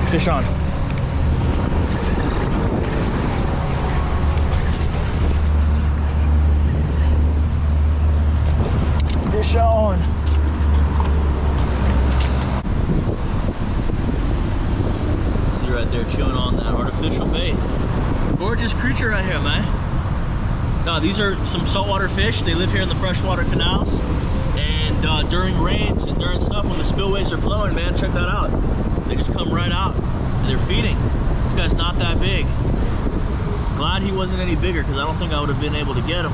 Fish on. Fish on. See right there, chewing on that artificial bait. Gorgeous creature right here, man. No, these are some saltwater fish. They live here in the freshwater canals. And during rains and during stuff, when the spillways are flowing, man, check that out. They just come right out and they're feeding. This guy's not that big. Glad he wasn't any bigger, because I don't think I would have been able to get him.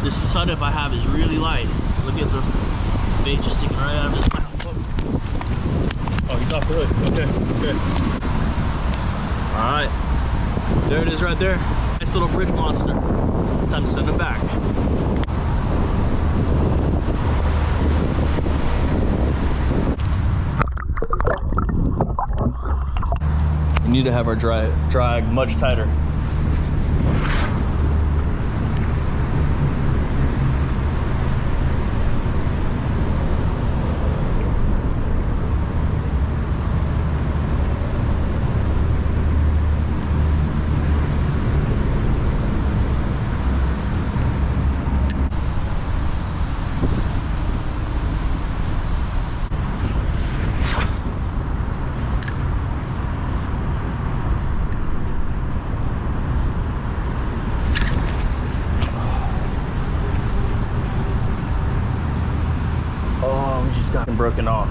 This suddip I have is really light. Look at the bait just sticking right out of his mouth. Oh, he's off the hook. Okay, okay. All right, there it is right there. Nice little bridge monster. It's time to send him back. We need to have our drag much tighter. Got him broken off.